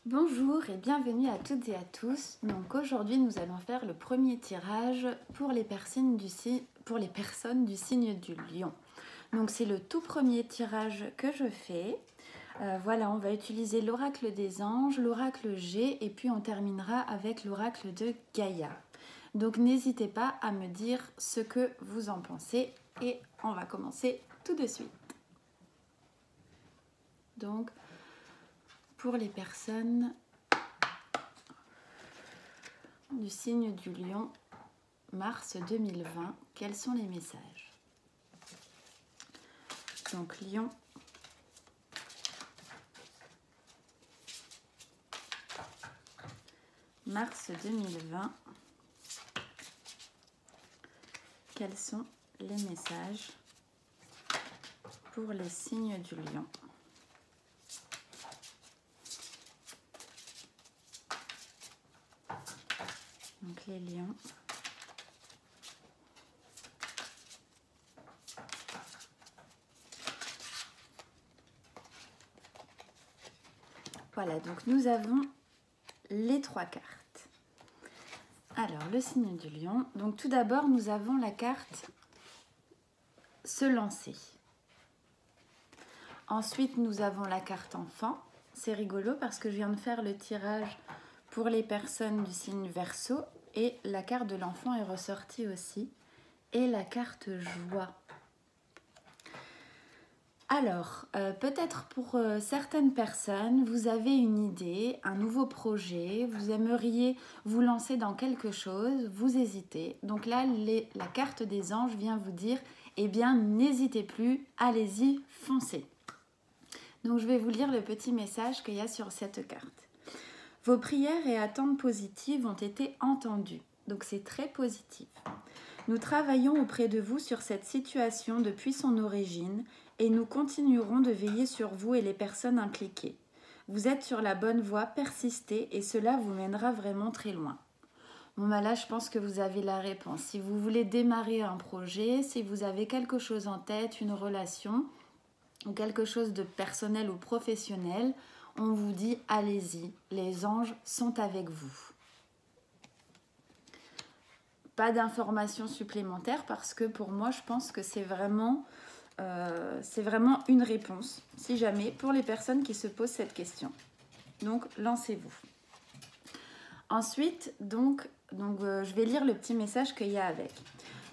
Bonjour et bienvenue à toutes et à tous. Donc aujourd'hui nous allons faire le premier tirage pour les personnes du signe du lion. Donc c'est le tout premier tirage que je fais. Voilà, on va utiliser l'oracle des anges, l'oracle G et puis on terminera avec l'oracle de Gaïa. Donc n'hésitez pas à me dire ce que vous en pensez et on va commencer tout de suite. Donc pour les personnes du signe du lion, mars 2020, quels sont les messages? Donc lion, mars 2020, quels sont les messages pour les signes du lion? Donc les lions. Voilà, donc nous avons les trois cartes. Alors, le signe du lion. Donc tout d'abord, nous avons la carte se lancer. Ensuite, nous avons la carte enfant. C'est rigolo parce que je viens de faire le tirage pour les personnes du signe Verseau et la carte de l'enfant est ressortie aussi. Et la carte joie. Alors, peut-être pour certaines personnes, vous avez une idée, un nouveau projet, vous aimeriez vous lancer dans quelque chose, vous hésitez. Donc là, la carte des anges vient vous dire, eh bien, n'hésitez plus, allez-y, foncez. Donc, je vais vous lire le petit message qu'il y a sur cette carte. Vos prières et attentes positives ont été entendues. Donc, c'est très positif. Nous travaillons auprès de vous sur cette situation depuis son origine et nous continuerons de veiller sur vous et les personnes impliquées. Vous êtes sur la bonne voie, persistez et cela vous mènera vraiment très loin. Bon, bah là, je pense que vous avez la réponse. Si vous voulez démarrer un projet, si vous avez quelque chose en tête, une relation ou quelque chose de personnel ou professionnel, on vous dit allez-y, les anges sont avec vous. Pas d'informations supplémentaires parce que pour moi, je pense que c'est vraiment une réponse, si jamais, pour les personnes qui se posent cette question. Donc, lancez-vous. Ensuite, je vais lire le petit message qu'il y a avec.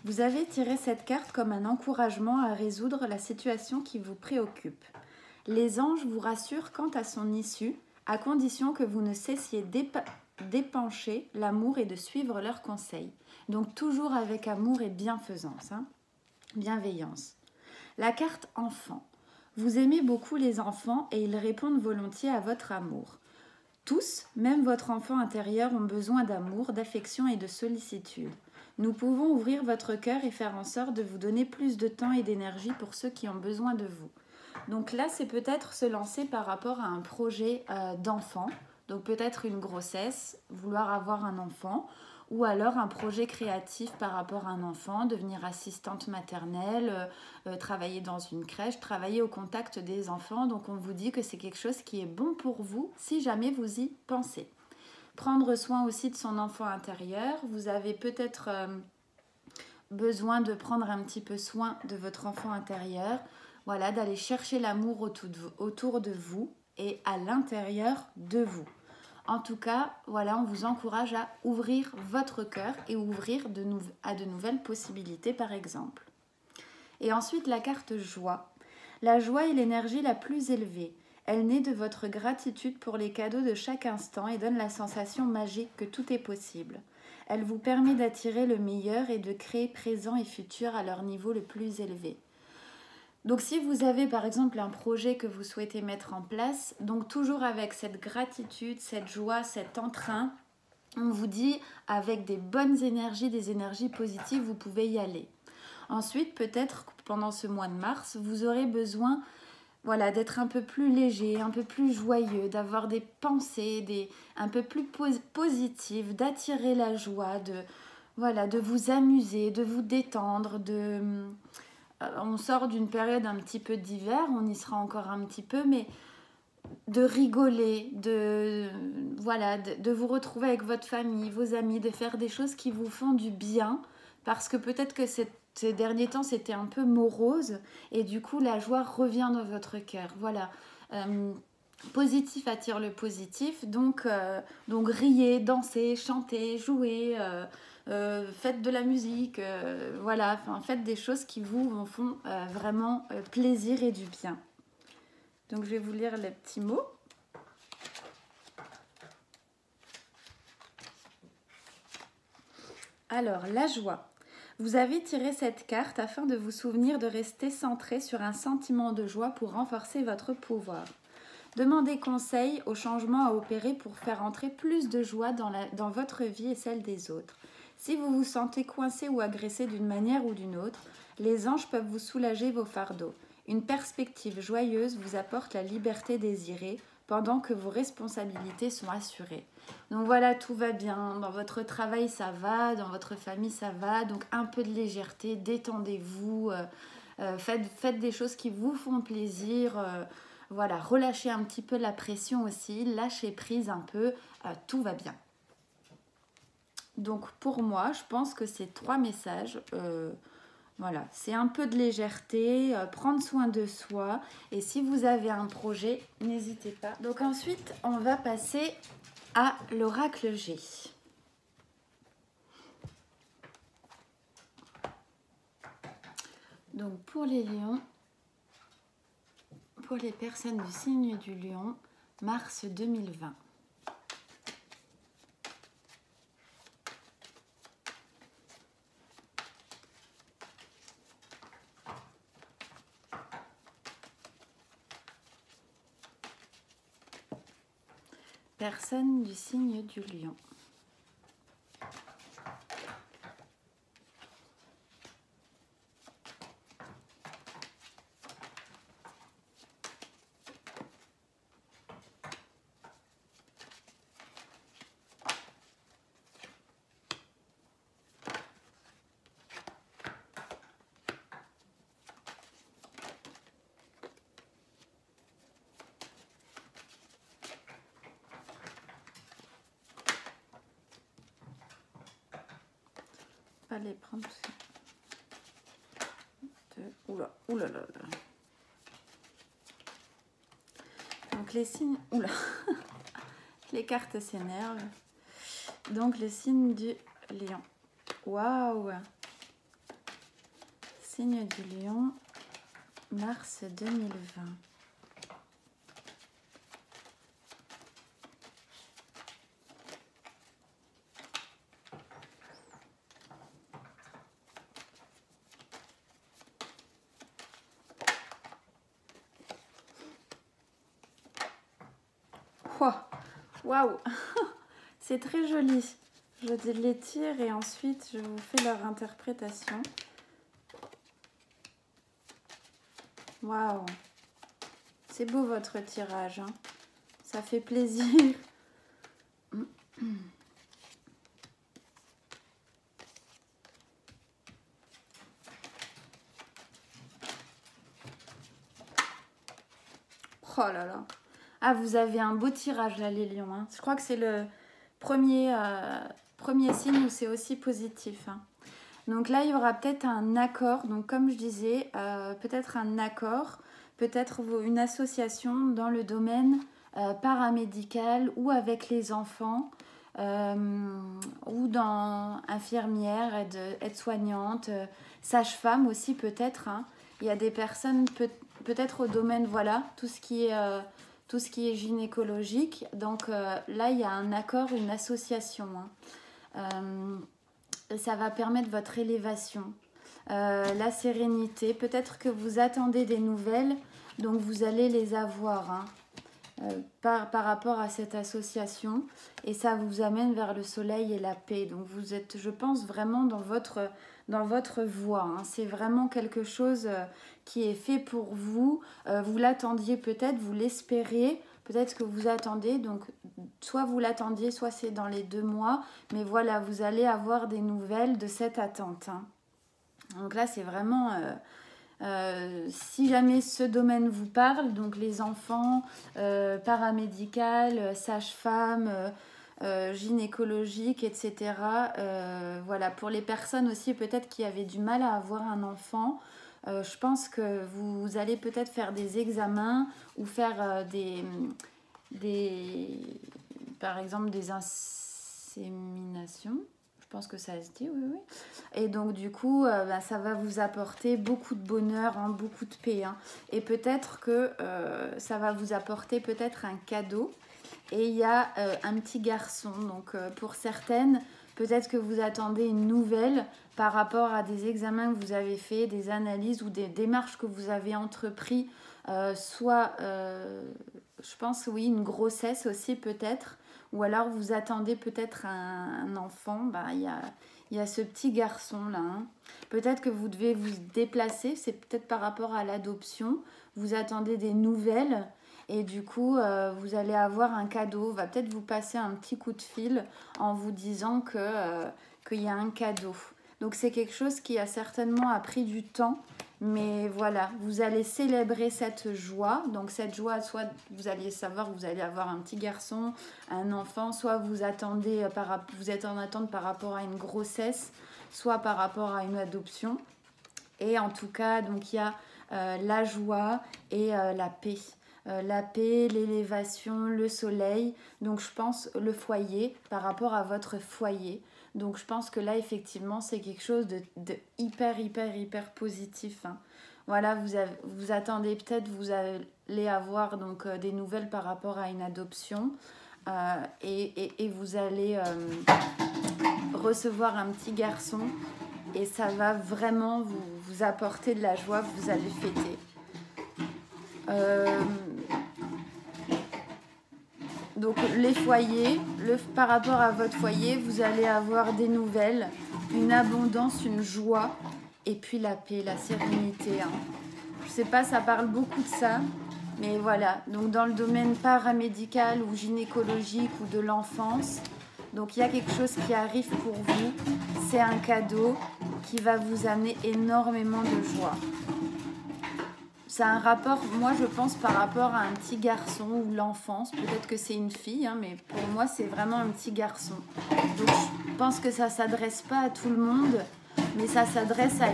Vous avez tiré cette carte comme un encouragement à résoudre la situation qui vous préoccupe. Les anges vous rassurent quant à son issue, à condition que vous ne cessiez d'épancher l'amour et de suivre leurs conseils. Donc toujours avec amour et bienfaisance, bienveillance. La carte enfant. Vous aimez beaucoup les enfants et ils répondent volontiers à votre amour. Tous, même votre enfant intérieur, ont besoin d'amour, d'affection et de sollicitude. Nous pouvons ouvrir votre cœur et faire en sorte de vous donner plus de temps et d'énergie pour ceux qui ont besoin de vous. Donc là, c'est peut-être se lancer par rapport à un projet d'enfant. Donc peut-être une grossesse, vouloir avoir un enfant, ou alors un projet créatif par rapport à un enfant, devenir assistante maternelle, travailler dans une crèche, travailler au contact des enfants. Donc on vous dit que c'est quelque chose qui est bon pour vous si jamais vous y pensez. Prendre soin aussi de son enfant intérieur. Vous avez peut-être besoin de prendre un petit peu soin de votre enfant intérieur. Voilà, d'aller chercher l'amour autour de vous et à l'intérieur de vous. En tout cas, voilà, on vous encourage à ouvrir votre cœur et ouvrir à de nouvelles possibilités, par exemple. Et ensuite, la carte joie. La joie est l'énergie la plus élevée. Elle naît de votre gratitude pour les cadeaux de chaque instant et donne la sensation magique que tout est possible. Elle vous permet d'attirer le meilleur et de créer présent et futur à leur niveau le plus élevé. Donc si vous avez par exemple un projet que vous souhaitez mettre en place, donc toujours avec cette gratitude, cette joie, cet entrain, on vous dit avec des bonnes énergies, des énergies positives, vous pouvez y aller. Ensuite, peut-être pendant ce mois de mars, vous aurez besoin d'être un peu plus léger, un peu plus joyeux, d'avoir des pensées un peu plus positives, d'attirer la joie, de vous amuser, de vous détendre, on sort d'une période un petit peu d'hiver, on y sera encore un petit peu, mais de rigoler, voilà, de vous retrouver avec votre famille, vos amis, de faire des choses qui vous font du bien, parce que peut-être que ces derniers temps, c'était un peu morose, et du coup, la joie revient dans votre cœur. Voilà. Positif attire le positif, donc riez, dansez, chantez, jouez, faites de la musique, voilà, enfin, faites des choses qui vous font vraiment plaisir et du bien. Donc je vais vous lire les petits mots. Alors, la joie. Vous avez tiré cette carte afin de vous souvenir de rester centré sur un sentiment de joie pour renforcer votre pouvoir. Demandez conseil aux changements à opérer pour faire entrer plus de joie dans votre vie et celle des autres. Si vous vous sentez coincé ou agressé d'une manière ou d'une autre, les anges peuvent vous soulager vos fardeaux. Une perspective joyeuse vous apporte la liberté désirée pendant que vos responsabilités sont assurées. Donc voilà, tout va bien. Dans votre travail, ça va. Dans votre famille, ça va. Donc un peu de légèreté, détendez-vous. Faites des choses qui vous font plaisir. Voilà, relâchez un petit peu la pression aussi, lâchez prise un peu, tout va bien. Donc pour moi, je pense que ces 3 messages, voilà, c'est un peu de légèreté, prendre soin de soi. Et si vous avez un projet, n'hésitez pas. Donc ensuite, on va passer à l'oracle G. Donc pour les lions, pour les personnes du signe du lion, mars 2020. Personne du signe du lion. Pas les prendre aussi. Oula, oula là là. Donc les signes, oula, les cartes s'énervent. Donc le signe du lion. Waouh. Signe du lion, mars 2020. Waouh, c'est très joli. Je les tire et ensuite je vous fais leur interprétation. Waouh, c'est beau votre tirage, hein. Ça fait plaisir. Oh là là. Ah, vous avez un beau tirage là, les lions, hein. Je crois que c'est le premier signe où c'est aussi positif, hein. Donc là, il y aura peut-être un accord. Donc comme je disais, peut-être un accord, peut-être une association dans le domaine paramédical ou avec les enfants, ou dans infirmière, aide-soignante, sage-femme aussi peut-être, hein. Il y a des personnes peut-être au domaine, voilà, tout ce qui est gynécologique. Donc là, il y a un accord, une association, hein. Ça va permettre votre élévation, la sérénité. Peut-être que vous attendez des nouvelles, donc vous allez les avoir, hein, par rapport à cette association. Et ça vous amène vers le soleil et la paix. Donc vous êtes, je pense, vraiment dans votre voie, hein. C'est vraiment quelque chose qui est fait pour vous. Vous l'attendiez peut-être, vous l'espérez. Peut-être que vous attendez, donc soit vous l'attendiez, soit c'est dans les 2 mois. Mais voilà, vous allez avoir des nouvelles de cette attente, hein. Donc là, c'est vraiment Si jamais ce domaine vous parle, donc les enfants, paramédical, sage-femme, gynécologique, etc. Voilà, pour les personnes aussi peut-être qui avaient du mal à avoir un enfant, je pense que vous allez peut-être faire des examens ou faire des, par exemple des inséminations. Je pense que ça se dit, oui, oui. Et donc, du coup, ça va vous apporter beaucoup de bonheur, hein, beaucoup de paix. Hein. Et peut-être que ça va vous apporter peut-être un cadeau. Et il y a un petit garçon. Donc, pour certaines, peut-être que vous attendez une nouvelle par rapport à des examens que vous avez faits, des analyses ou des démarches que vous avez entreprises. Soit, je pense, oui, une grossesse aussi peut-être. Ou alors vous attendez peut-être un enfant, il y a ce petit garçon-là. Hein. Peut-être que vous devez vous déplacer, c'est peut-être par rapport à l'adoption. Vous attendez des nouvelles et du coup, vous allez avoir un cadeau. On va peut-être vous passer un petit coup de fil en vous disant qu'il y a un cadeau. Donc c'est quelque chose qui a certainement pris du temps. Mais voilà, vous allez célébrer cette joie. Donc cette joie, soit vous allez savoir que vous allez avoir un petit garçon, un enfant, soit vous attendez, vous êtes en attente par rapport à une grossesse, soit par rapport à une adoption. Et en tout cas, donc il y a la joie et la paix. La paix, l'élévation, le soleil. Donc je pense le foyer par rapport à votre foyer. Donc je pense que là, effectivement, c'est quelque chose de hyper positif. Hein. Voilà, vous attendez peut-être, vous allez avoir donc des nouvelles par rapport à une adoption et vous allez recevoir un petit garçon et ça va vraiment vous apporter de la joie, vous allez fêter. Donc les foyers, par rapport à votre foyer, vous allez avoir des nouvelles, une abondance, une joie, et puis la paix, la sérénité. Hein. Je sais pas, ça parle beaucoup de ça, mais voilà. Donc dans le domaine paramédical ou gynécologique ou de l'enfance, donc il y a quelque chose qui arrive pour vous. C'est un cadeau qui va vous amener énormément de joie. C'est un rapport, moi je pense par rapport à un petit garçon ou l'enfance, peut-être que c'est une fille, hein, mais pour moi c'est vraiment un petit garçon. Donc je pense que ça ne s'adresse pas à tout le monde, mais ça s'adresse à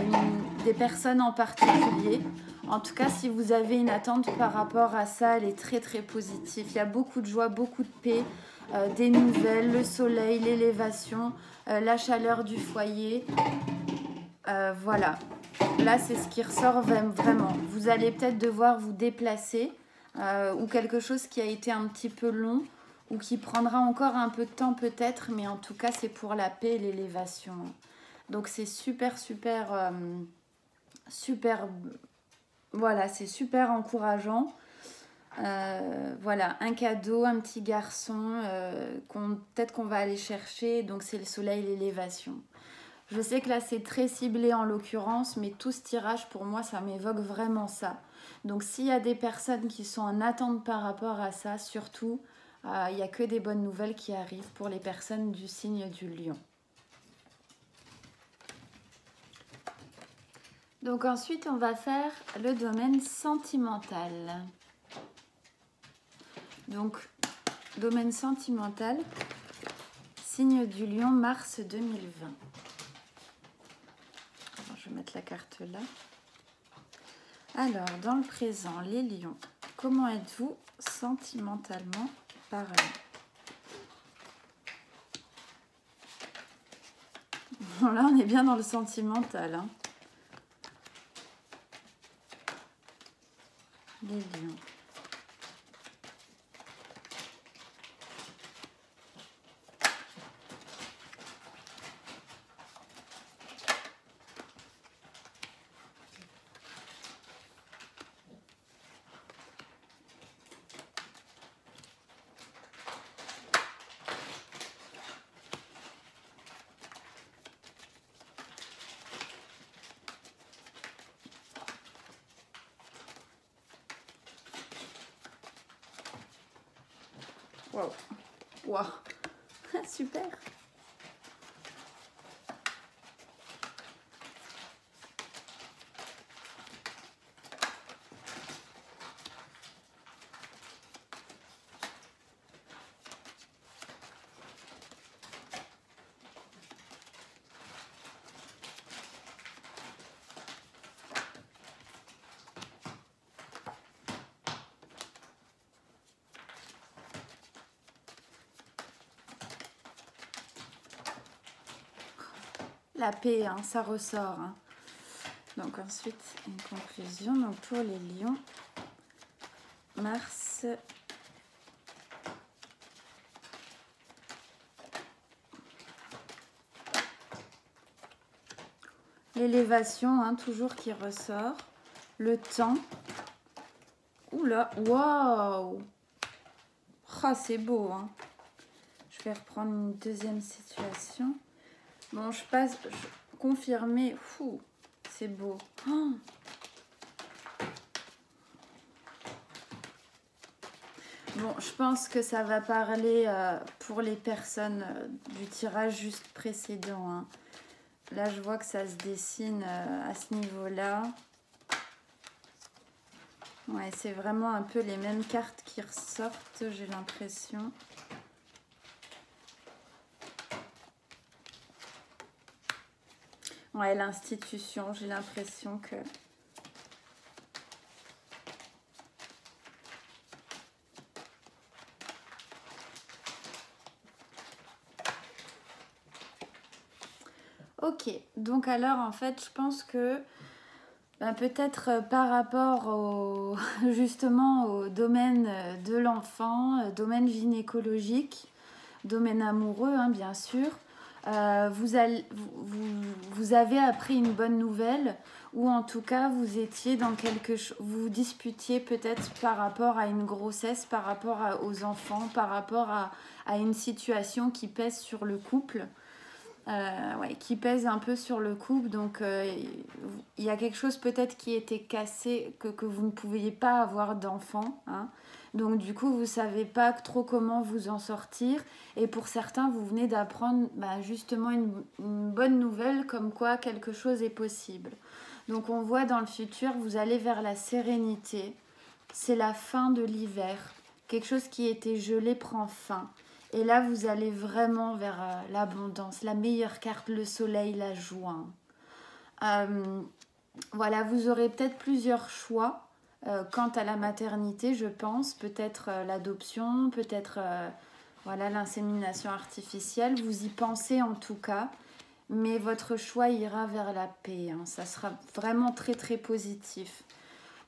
des personnes en particulier. En tout cas, si vous avez une attente par rapport à ça, elle est très positive. Il y a beaucoup de joie, beaucoup de paix, des nouvelles, le soleil, l'élévation, la chaleur du foyer. Voilà. Là, c'est ce qui ressort vraiment. Vous allez peut-être devoir vous déplacer ou quelque chose qui a été un petit peu long ou qui prendra encore un peu de temps peut-être, mais en tout cas, c'est pour la paix et l'élévation. Donc, c'est super, voilà, c'est super encourageant. Voilà, un cadeau, un petit garçon, peut-être qu'on va aller chercher. Donc, c'est le soleil, l'élévation. Je sais que là, c'est très ciblé en l'occurrence, mais tout ce tirage, pour moi, ça m'évoque vraiment ça. Donc, s'il y a des personnes qui sont en attente par rapport à ça, surtout, il n'y a que des bonnes nouvelles qui arrivent pour les personnes du signe du lion. Donc, ensuite, on va faire le domaine sentimental. Donc, domaine sentimental, signe du lion, mars 2020. Je vais mettre la carte là. Alors, dans le présent, les lions, comment êtes-vous sentimentalement parlant? Bon, là, on est bien dans le sentimental. Hein. Les lions. Wow. Wow. Super. la paix, hein, ça ressort. Hein. Donc ensuite, une conclusion. Donc pour les lions, Mars, l'élévation, hein, toujours qui ressort. Le temps. Oula, waouh! Oh, c'est beau, hein. Je vais reprendre une deuxième situation. Bon, je passe, confirmer. Fou, c'est beau. Oh. Bon, je pense que ça va parler pour les personnes du tirage juste précédent. Hein. Là, je vois que ça se dessine à ce niveau-là. Ouais, c'est vraiment un peu les mêmes cartes qui ressortent, j'ai l'impression. Ouais, l'institution, j'ai l'impression que... Ok, donc alors en fait, je pense que peut-être par rapport justement au domaine de l'enfant, domaine gynécologique, domaine amoureux, hein, bien sûr, vous avez appris une bonne nouvelle, ou en tout cas vous étiez dans quelque chose, vous disputiez peut-être par rapport à une grossesse, par rapport aux enfants, par rapport à une situation qui pèse sur le couple. Ouais, qui pèse un peu sur le couple, donc il y a quelque chose peut-être qui était cassé, que vous ne pouviez pas avoir d'enfant, hein. Donc du coup vous ne savez pas trop comment vous en sortir, et pour certains vous venez d'apprendre justement une bonne nouvelle, comme quoi quelque chose est possible. Donc on voit dans le futur, vous allez vers la sérénité, c'est la fin de l'hiver, quelque chose qui était gelé prend fin. Et là, vous allez vraiment vers l'abondance, la meilleure carte, le soleil, la joie. Voilà, vous aurez peut-être plusieurs choix quant à la maternité, je pense. Peut-être l'adoption, peut-être voilà, l'insémination artificielle. Vous y pensez en tout cas, mais votre choix ira vers la paix. Hein. Ça sera vraiment très très positif.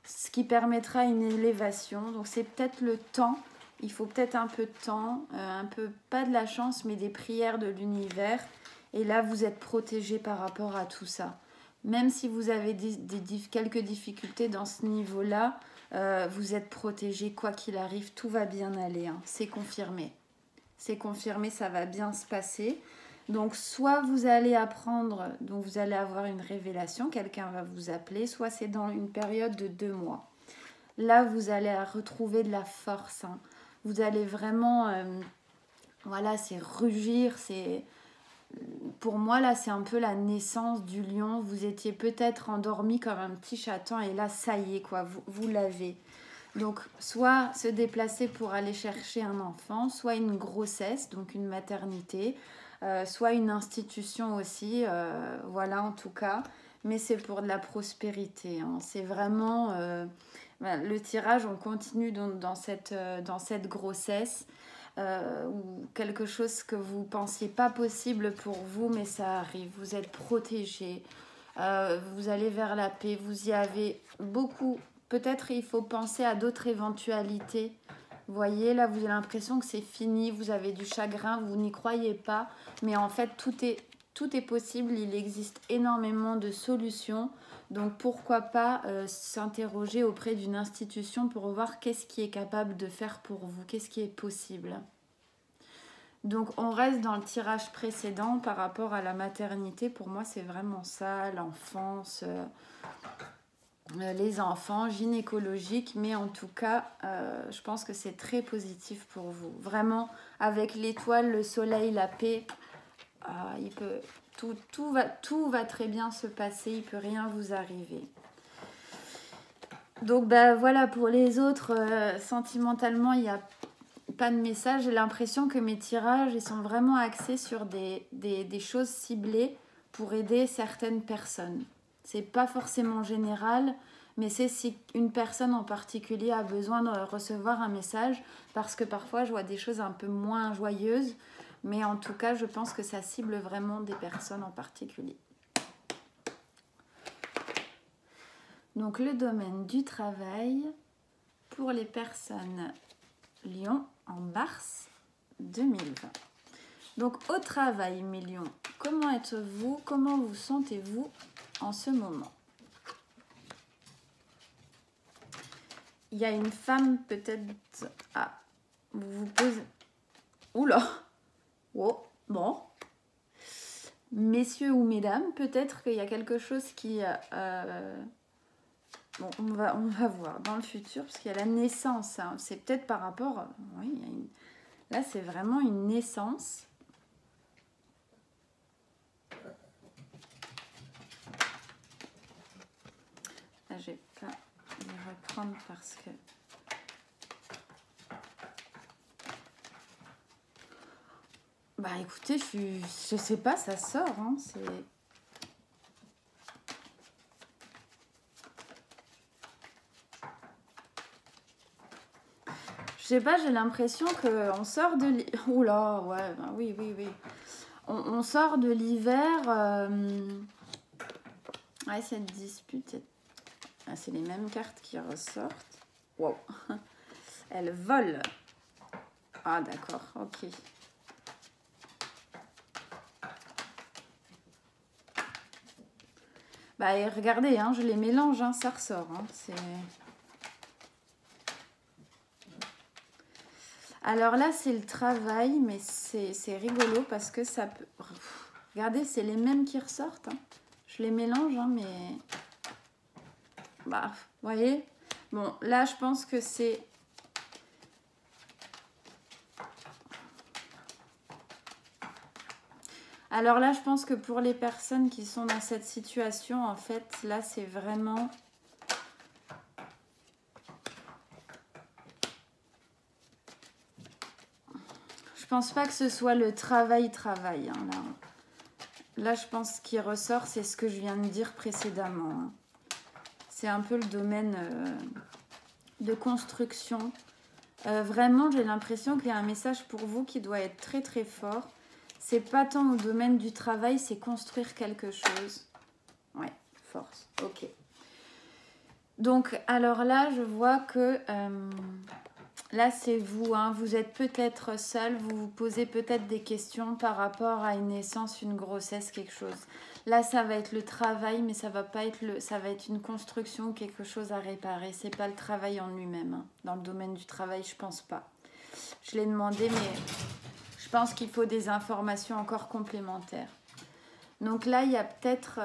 Ce qui permettra une élévation. Donc c'est peut-être le temps. Il faut peut-être un peu de temps, un peu, pas de la chance, mais des prières de l'univers. Et là, vous êtes protégé par rapport à tout ça. Même si vous avez quelques difficultés dans ce niveau-là, vous êtes protégé, quoi qu'il arrive, tout va bien aller. Hein. C'est confirmé. C'est confirmé, ça va bien se passer. Donc, soit vous allez apprendre, donc vous allez avoir une révélation, quelqu'un va vous appeler, soit c'est dans une période de 2 mois. Là, vous allez retrouver de la force. Hein. Vous allez vraiment, voilà, c'est rugir, c'est... Pour moi, là, c'est un peu la naissance du lion. Vous étiez peut-être endormi comme un petit chaton et là, ça y est, quoi, vous l'avez. Donc, soit se déplacer pour aller chercher un enfant, soit une grossesse, donc une maternité, soit une institution aussi, voilà, en tout cas. Mais c'est pour de la prospérité. Hein. C'est vraiment... le tirage, on continue dans cette grossesse ou quelque chose que vous ne pensiez pas possible pour vous, mais ça arrive. Vous êtes protégé, vous allez vers la paix, vous y avez beaucoup. Peut-être il faut penser à d'autres éventualités. Vous voyez, là, vous avez l'impression que c'est fini, vous avez du chagrin, vous n'y croyez pas, mais en fait, tout est possible, il existe énormément de solutions. Donc pourquoi pas s'interroger auprès d'une institution pour voir qu'est-ce qui est capable de faire pour vous, qu'est-ce qui est possible. Donc on reste dans le tirage précédent par rapport à la maternité. Pour moi c'est vraiment ça, l'enfance, les enfants, gynécologiques. Mais en tout cas, je pense que c'est très positif pour vous. Vraiment, avec l'étoile, le soleil, la paix, il peut... Tout va très bien se passer, il ne peut rien vous arriver. Donc voilà, pour les autres, sentimentalement, il n'y a pas de message. J'ai l'impression que mes tirages ils sont vraiment axés sur des choses ciblées pour aider certaines personnes. C'est pas forcément général, mais c'est si une personne en particulier a besoin de recevoir un message, parce que parfois je vois des choses un peu moins joyeuses. Mais en tout cas, je pense que ça cible vraiment des personnes en particulier. Donc le domaine du travail pour les personnes Lion en mars 2020. Donc au travail, mes lions, comment êtes-vous? Comment vous sentez-vous en ce moment? Il y a une femme peut-être... Ah, vous vous posez... Oula! Oh, bon. Messieurs ou mesdames, peut-être qu'il y a quelque chose qui... Bon, on va voir dans le futur, parce qu'il y a la naissance. Hein. C'est peut-être par rapport... Oui, il y a une... Là, c'est vraiment une naissance. Là, je vais pas les reprendre parce que... Bah écoutez, je sais pas, ça sort, hein, c'est... Je sais pas, j'ai l'impression qu'on sort de... Oula, ouais, bah oui. On sort de l'hiver... Ouais, cette dispute... Ah, c'est les mêmes cartes qui ressortent. Wow. Elles volent. Ah d'accord, ok. Bah et regardez, hein, je les mélange, hein, ça ressort. Hein, alors là, c'est le travail, mais c'est rigolo parce que ça peut... Regardez, c'est les mêmes qui ressortent. Hein. Je les mélange, hein, mais... Bah, vous voyez? Bon, là, je pense que c'est... Alors là, je pense que pour les personnes qui sont dans cette situation, en fait, là, c'est vraiment... Je pense pas que ce soit le travail. Hein, là, je pense ce qui ressort, c'est ce que je viens de dire précédemment. Hein. C'est un peu le domaine de construction. Vraiment, j'ai l'impression qu'il y a un message pour vous qui doit être très très fort. C'est pas tant au domaine du travail, c'est construire quelque chose. Ouais, force, ok. Donc, alors là, je vois que... là, c'est vous, hein. Vous êtes peut-être seul, vous vous posez peut-être des questions par rapport à une naissance, une grossesse, quelque chose. Là, ça va être le travail, mais ça va pas être ça va être une construction, quelque chose à réparer. C'est pas le travail en lui-même. Hein. Dans le domaine du travail, je pense pas. Je l'ai demandé, mais je pense qu'il faut des informations encore complémentaires. Donc là, il y a peut-être...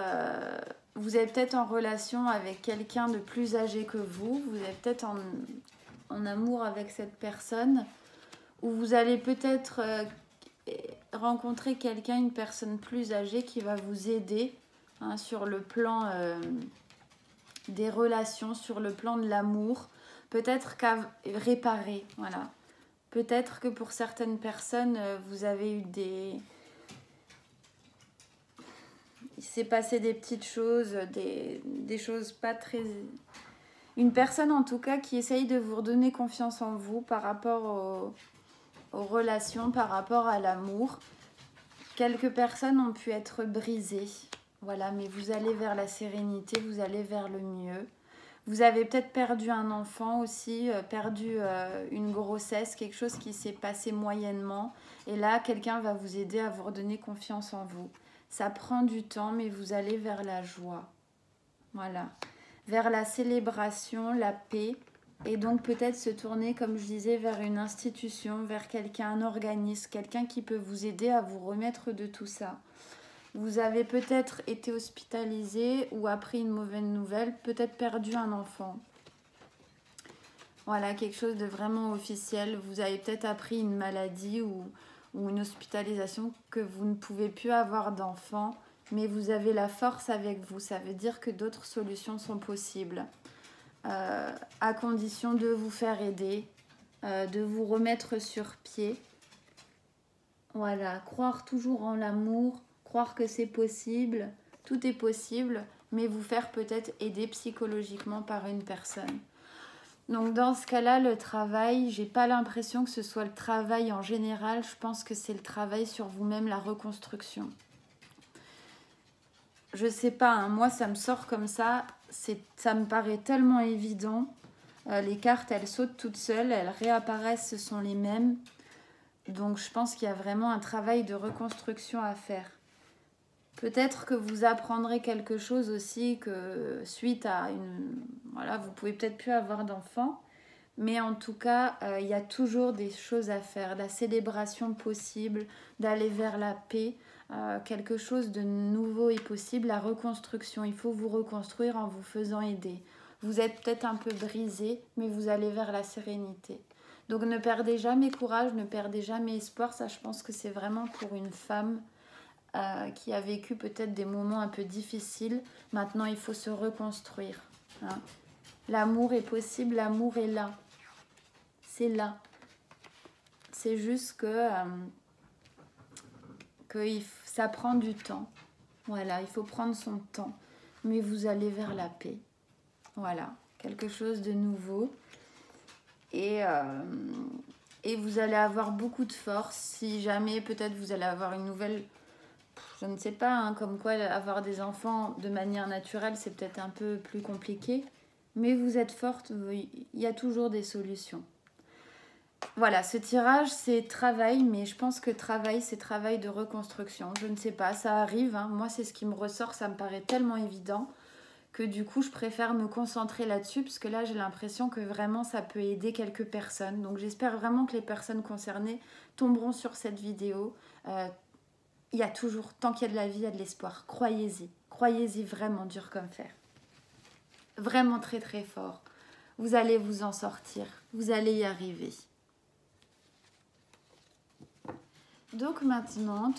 vous êtes peut-être en relation avec quelqu'un de plus âgé que vous. Vous êtes peut-être en amour avec cette personne. Ou vous allez peut-être rencontrer quelqu'un, une personne plus âgée qui va vous aider hein, sur le plan des relations, sur le plan de l'amour. Peut-être qu'à réparer, voilà. Peut-être que pour certaines personnes, vous avez eu des... Il s'est passé des petites choses, des choses pas très... Une personne en tout cas qui essaye de vous redonner confiance en vous par rapport aux relations, par rapport à l'amour. Quelques personnes ont pu être brisées, voilà, mais vous allez vers la sérénité, vous allez vers le mieux. Vous avez peut-être perdu un enfant aussi, perdu une grossesse, quelque chose qui s'est passé moyennement. Et là, quelqu'un va vous aider à vous redonner confiance en vous. Ça prend du temps, mais vous allez vers la joie. Voilà. Vers la célébration, la paix. Et donc peut-être se tourner, comme je disais, vers une institution, vers quelqu'un, un organisme, quelqu'un qui peut vous aider à vous remettre de tout ça. Vous avez peut-être été hospitalisé ou appris une mauvaise nouvelle, peut-être perdu un enfant. Voilà, quelque chose de vraiment officiel. Vous avez peut-être appris une maladie ou une hospitalisation que vous ne pouvez plus avoir d'enfant, mais vous avez la force avec vous. Ça veut dire que d'autres solutions sont possibles. À condition de vous faire aider, de vous remettre sur pied. Voilà, croire toujours en l'amour, croire que c'est possible, tout est possible, mais vous faire peut-être aider psychologiquement par une personne. Donc dans ce cas-là, le travail, j'ai pas l'impression que ce soit le travail en général, je pense que c'est le travail sur vous-même, la reconstruction. je sais pas, hein, moi ça me sort comme ça, ça me paraît tellement évident. Les cartes, elles sautent toutes seules, elles réapparaissent, ce sont les mêmes. Donc je pense qu'il y a vraiment un travail de reconstruction à faire. Peut-être que vous apprendrez quelque chose aussi que suite à une... Voilà, vous pouvez peut-être plus avoir d'enfants, mais en tout cas, il y a toujours des choses à faire, la célébration possible, d'aller vers la paix, quelque chose de nouveau est possible, la reconstruction. Il faut vous reconstruire en vous faisant aider. Vous êtes peut-être un peu brisé, mais vous allez vers la sérénité. Donc ne perdez jamais courage, ne perdez jamais espoir. Ça, je pense que c'est vraiment pour une femme qui a vécu peut-être des moments un peu difficiles. Maintenant, il faut se reconstruire. Hein. L'amour est possible, l'amour est là. C'est là. C'est juste que ça prend du temps. Voilà, il faut prendre son temps. Mais vous allez vers la paix. Voilà, quelque chose de nouveau. Et vous allez avoir beaucoup de force. Si jamais, peut-être, vous allez avoir une nouvelle... Je ne sais pas, hein, comme quoi avoir des enfants de manière naturelle, c'est peut-être un peu plus compliqué. Mais vous êtes forte, il y a toujours des solutions. Voilà, ce tirage, c'est travail, mais je pense que travail, c'est travail de reconstruction. Je ne sais pas, ça arrive. Hein. Moi, c'est ce qui me ressort, ça me paraît tellement évident que du coup, je préfère me concentrer là-dessus, parce que là, j'ai l'impression que vraiment, ça peut aider quelques personnes. Donc, j'espère vraiment que les personnes concernées tomberont sur cette vidéo. Il y a toujours, tant qu'il y a de la vie, il y a de l'espoir. Croyez-y. Croyez-y vraiment, dur comme fer. Vraiment très très fort. Vous allez vous en sortir. Vous allez y arriver. Donc maintenant,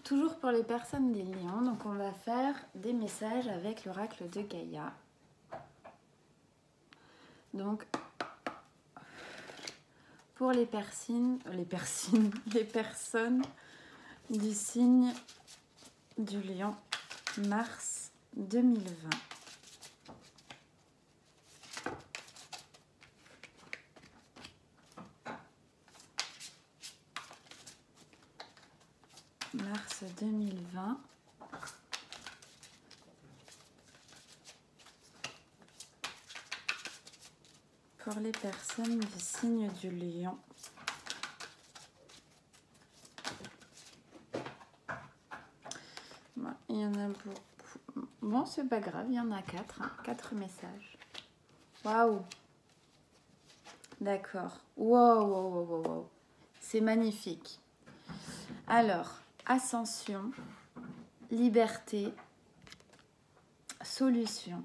toujours pour les personnes des lions, donc on va faire des messages avec l'oracle de Gaïa. Donc, pour les personnes du signe du lion, mars 2020. Mars 2020. Pour les personnes du signe du lion. Bon, il y en a beaucoup. Bon, c'est pas grave, il y en a 4. Hein, 4 messages. Waouh! D'accord. Wow. C'est magnifique. Alors, ascension, liberté, solution.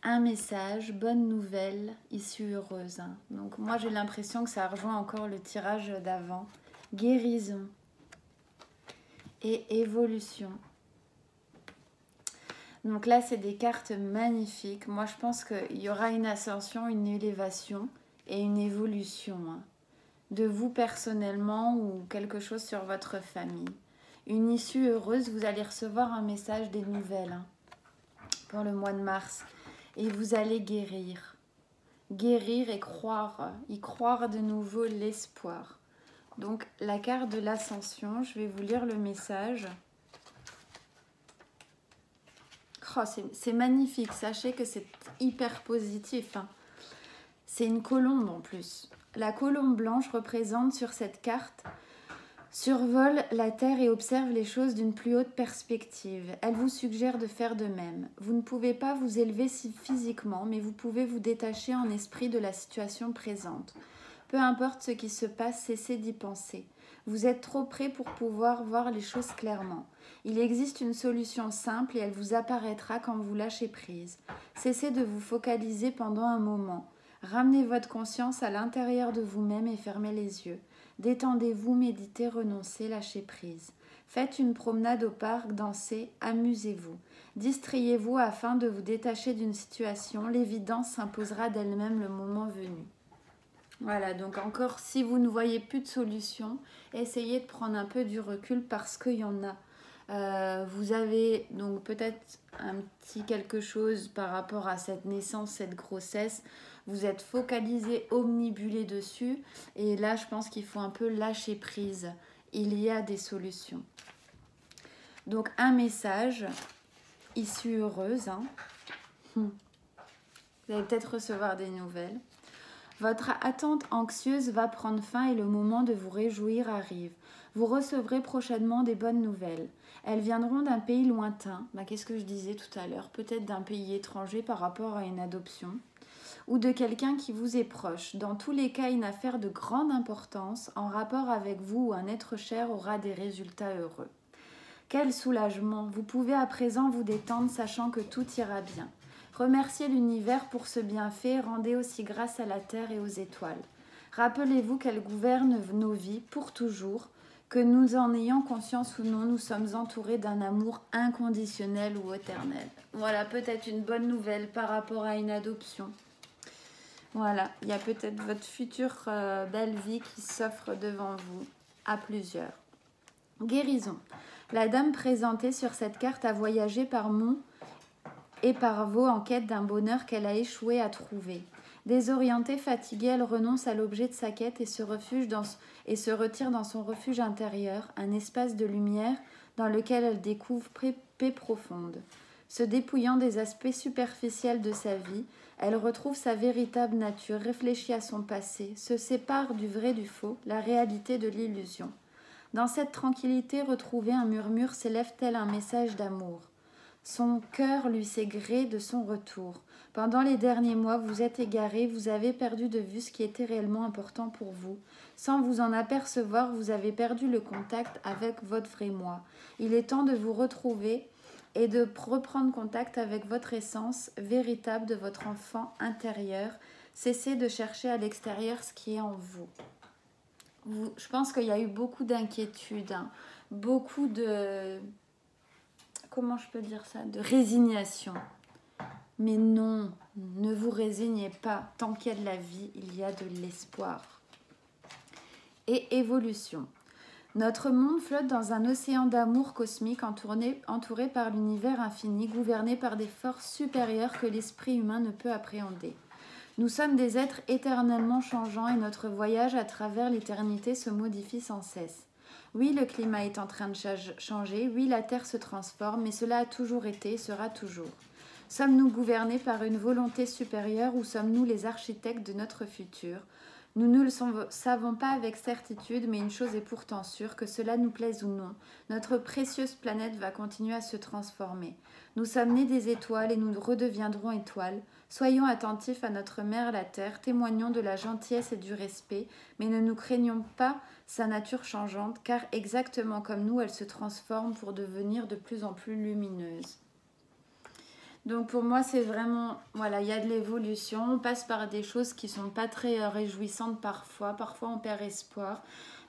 Un message, bonne nouvelle, issue heureuse. Hein. Donc moi j'ai l'impression que ça rejoint encore le tirage d'avant. Guérison et évolution. Donc là c'est des cartes magnifiques. Moi je pense qu'il y aura une ascension, une élévation et une évolution. Hein. De vous personnellement ou quelque chose sur votre famille. Une issue heureuse, vous allez recevoir un message des nouvelles hein, pour le mois de mars. Et vous allez guérir. Guérir et croire. Y croire de nouveau l'espoir. Donc, la carte de l'ascension, je vais vous lire le message. Oh, c'est magnifique. Sachez que c'est hyper positif. Hein. C'est une colombe en plus. La colombe blanche représente sur cette carte... Survole la Terre et observe les choses d'une plus haute perspective. Elle vous suggère de faire de même. Vous ne pouvez pas vous élever physiquement, mais vous pouvez vous détacher en esprit de la situation présente. Peu importe ce qui se passe, cessez d'y penser. Vous êtes trop près pour pouvoir voir les choses clairement. Il existe une solution simple et elle vous apparaîtra quand vous lâchez prise. Cessez de vous focaliser pendant un moment. Ramenez votre conscience à l'intérieur de vous-même et fermez les yeux. Détendez-vous, méditez, renoncez, lâchez prise. Faites une promenade au parc, dansez, amusez-vous. Distrayez-vous afin de vous détacher d'une situation. L'évidence s'imposera d'elle-même le moment venu. Voilà, donc encore, si vous ne voyez plus de solution, essayez de prendre un peu du recul parce qu'il y en a. Vous avez donc peut-être un petit quelque chose par rapport à cette naissance, cette grossesse. Vous êtes focalisé, omnibulé dessus. Et là, je pense qu'il faut un peu lâcher prise. Il y a des solutions. Donc un message, issue heureuse. Hein. Vous allez peut-être recevoir des nouvelles. Votre attente anxieuse va prendre fin et le moment de vous réjouir arrive. Vous recevrez prochainement des bonnes nouvelles. Elles viendront d'un pays lointain, qu'est-ce que je disais tout à l'heure, peut-être d'un pays étranger par rapport à une adoption, ou de quelqu'un qui vous est proche. Dans tous les cas, une affaire de grande importance en rapport avec vous ou un être cher aura des résultats heureux. Quel soulagement! Vous pouvez à présent vous détendre sachant que tout ira bien. Remerciez l'univers pour ce bienfait, rendez aussi grâce à la terre et aux étoiles. Rappelez-vous qu'elles gouvernent nos vies pour toujours, que nous en ayant conscience ou non, nous sommes entourés d'un amour inconditionnel ou éternel. Voilà, peut-être une bonne nouvelle par rapport à une adoption. Voilà, il y a peut-être votre future belle vie qui s'offre devant vous, à plusieurs. Guérison. La dame présentée sur cette carte a voyagé par monts et par vaux en quête d'un bonheur qu'elle a échoué à trouver. Désorientée, fatiguée, elle renonce à l'objet de sa quête et se retire dans son refuge intérieur, un espace de lumière dans lequel elle découvre paix profonde. Se dépouillant des aspects superficiels de sa vie, elle retrouve sa véritable nature, réfléchit à son passé, se sépare du vrai du faux, la réalité de l'illusion. Dans cette tranquillité retrouvée, un murmure s'élève tel un message d'amour. Son cœur lui s'est gré de son retour. Pendant les derniers mois, vous êtes égaré, vous avez perdu de vue ce qui était réellement important pour vous. Sans vous en apercevoir, vous avez perdu le contact avec votre vrai moi. Il est temps de vous retrouver et de reprendre contact avec votre essence véritable de votre enfant intérieur. Cessez de chercher à l'extérieur ce qui est en vous. Je pense qu'il y a eu beaucoup d'inquiétudes, beaucoup de... Comment je peux dire ça? De résignation. Mais non, ne vous résignez pas. Tant qu'il y a de la vie, il y a de l'espoir. Et évolution. Notre monde flotte dans un océan d'amour cosmique entouré par l'univers infini, gouverné par des forces supérieures que l'esprit humain ne peut appréhender. Nous sommes des êtres éternellement changeants et notre voyage à travers l'éternité se modifie sans cesse. Oui, le climat est en train de changer, oui, la Terre se transforme, mais cela a toujours été et sera toujours. Sommes-nous gouvernés par une volonté supérieure ou sommes-nous les architectes de notre futur? Nous ne le savons pas avec certitude, mais une chose est pourtant sûre, que cela nous plaise ou non, notre précieuse planète va continuer à se transformer. Nous sommes nés des étoiles et nous redeviendrons étoiles. Soyons attentifs à notre mère la Terre, témoignons de la gentillesse et du respect, mais ne nous craignons pas sa nature changeante, car exactement comme nous, elle se transforme pour devenir de plus en plus lumineuse. Donc pour moi, c'est vraiment, voilà, il y a de l'évolution, on passe par des choses qui ne sont pas très réjouissantes parfois on perd espoir,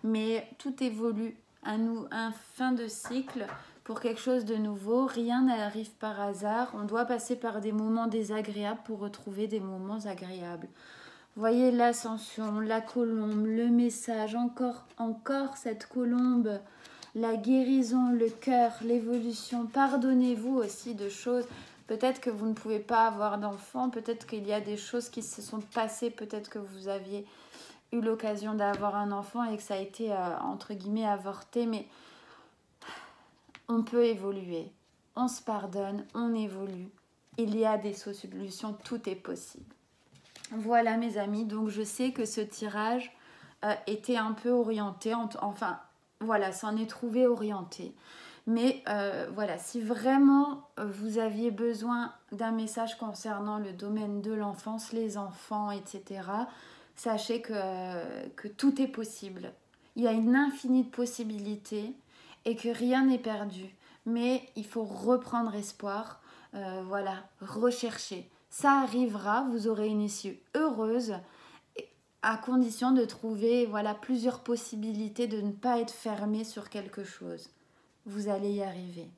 mais tout évolue, un fin de cycle pour quelque chose de nouveau, rien n'arrive par hasard, on doit passer par des moments désagréables pour retrouver des moments agréables. Vous voyez l'ascension, la colombe, le message, encore cette colombe, la guérison, le cœur, l'évolution, pardonnez-vous aussi de choses. Peut-être que vous ne pouvez pas avoir d'enfant, peut-être qu'il y a des choses qui se sont passées, peut-être que vous aviez eu l'occasion d'avoir un enfant et que ça a été, entre guillemets, avorté, mais on peut évoluer, on se pardonne, on évolue, il y a des solutions, tout est possible. Voilà mes amis, donc je sais que ce tirage était un peu orienté, enfin voilà, s'en est trouvé orienté. Mais voilà, si vraiment vous aviez besoin d'un message concernant le domaine de l'enfance, les enfants, etc., sachez que tout est possible. Il y a une infinie de possibilités et que rien n'est perdu. Mais il faut reprendre espoir, voilà, rechercher. Ça arrivera, vous aurez une issue heureuse à condition de trouver voilà, plusieurs possibilités, de ne pas être fermé sur quelque chose. Vous allez y arriver.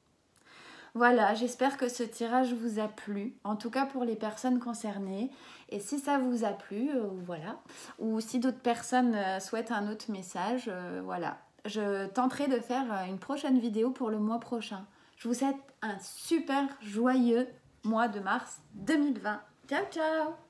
Voilà, j'espère que ce tirage vous a plu, en tout cas pour les personnes concernées. Et si ça vous a plu, voilà, ou si d'autres personnes souhaitent un autre message, voilà, je tenterai de faire une prochaine vidéo pour le mois prochain. Je vous souhaite un super joyeux mois de mars 2020. Ciao, ciao!